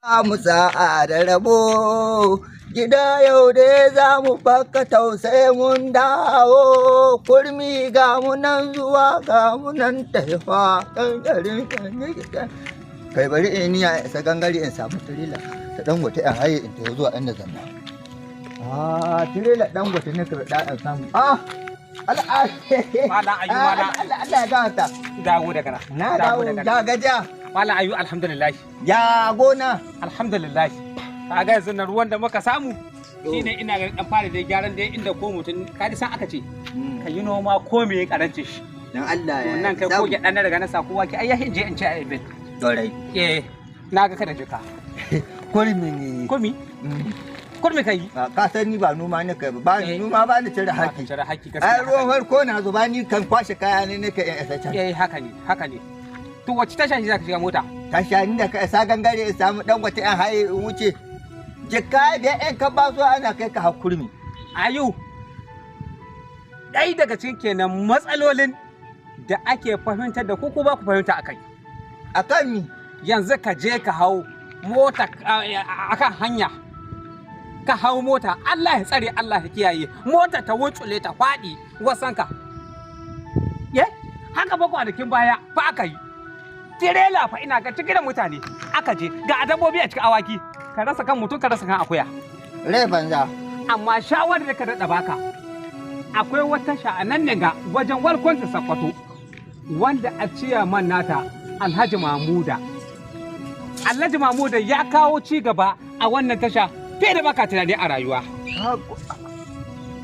mu sa'a da rabo gida yau dai za mu baka tausayi mun dawo kurmi ga mu nan zuwa ga mu nan taifa kai bari in niya isa gangare in samu tirela ta dangote in haye in tafi zuwa inda zanna tirela dangote ne ka da in samu Allah ya gata dawo daga na dawo ya gaja Malam Ayu alhamdulillah. Ya gona alhamdulillah. Kaga yanzu na ruwan da muka samu shine ina ga dan fara dai gyaran dai inda ko mutun ka san aka ce ka yi noma ko me ya karance shi. Dan Allah ya. Wannan kai ko gyadan daga na sakuwa ki ai ya hinje in ci ai bin. Dorai. Naga kada jika. Kurmi ne. Kurmi kai. Ka san ni ba noma ne kai ba ni noma ba ni cire haki. Cire haki gaskiya. Ai ruwan farko na zuba ni kan kwashe kaya ne nake in isa can. Haka ne. To wacce tasha shi zaka shiga mota? Tasha ni da ka isa gangare in samu dan wata yan haye in wuce. Jika da yan ka ba su ana kai ka hakurmi. Ayu. Dai daga cikin kenan matsalolin da ake fahimtar da ku ko ba ku fahimta akai. Akan mi? Yanzu ka je ka hau mota akan hanya. Ka hau mota Allah ya tsare Allah ya kiyaye mota ta wutsule ta faɗi wasanka. Haka ba kwanakin baya fa aka yi. Tirela fa ina ga cikin mutane aka je ga dabbobi a cikin awaki ka rasa kan mutum ka rasa kan akuya. Rai banza. Amma shawarar da ka daɗa baka akwai wata sha'anan ne ga wajen warkonta Sakkwato wanda a ciyaman nata Alhaji Mamuda. Alhaji Mamuda ya kawo ci gaba a wannan tasha fiye da baka tunani a rayuwa.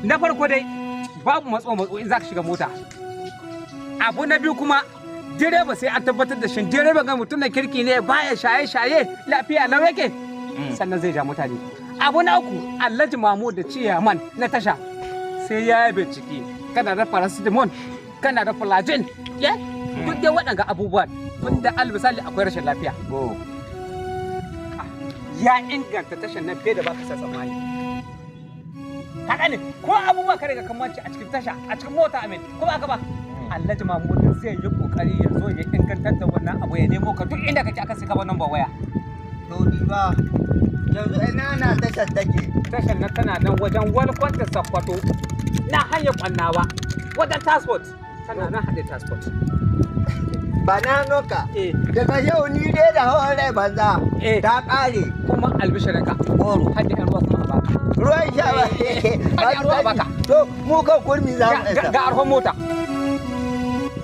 Na farko dai babu matso in za ka shiga mota. Abu na biyu kuma direba sai an tabbatar da shi direba ga mutum na kirki ne baya shaye-shaye lafiya lau yake sannan zai ja mutane. Abu na uku Alhaji Mamu da ciyaman na tasha sai ya yi bincike kana da paracetamol kana da flagyl duk dai waɗanga abubuwan tun da albisali akwai rashin lafiya. Ya inganta tashan nan fiye da baka sa tsammani. Haka ne ko abubuwa kare ga kamanci a cikin tasha a cikin mota amin ko ba ka ba Alhaji Mahmud zai yi kokari ya zo ya ingantar da wannan abu ya nemo ka duk inda kake aka saka wannan ba waya. To ni ba yanzu ina na tashar take. Tashar nan tana nan wajen walkwanta Sakkwato na hanyar kwannawa wajen passport tana nan hade passport. Ba na noka. Daga yau ni dai da hawan rai banza. Ta kare. Kuma albishirinka. Goro. Hadda yan ruwa kuma a baka. Ruwan sha ba. Hadda ruwa a baka. To mu kan kurmi za mu isa. Ga arhon mota.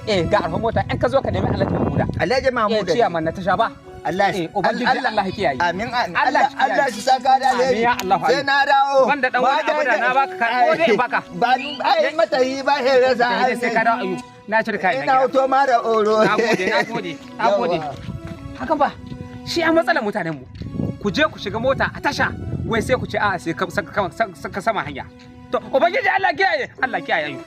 Ga arhon mota in ka zo ka nemi Alhaji Mamuda. Alhaji Mamuda. Ciyaman na tasha ba. Allah shi ubangiji Allah ya kiyaye. Amin. Allah shi saka da alheri. Sai na dawo. Wanda dan wani abu da na baka ko dai baka. Ba ai mata yi ba he rasa. Sai ka dawo ayu. Na cire kai. Ina auto ma da oro. Nagode. Haka ba. Shi a matsalar mutanen mu. Ku je ku shiga mota a tasha wai sai ku ce a'a sai ka sama hanya. To ubangiji Allah kiyaye. Allah kiyaye ayu.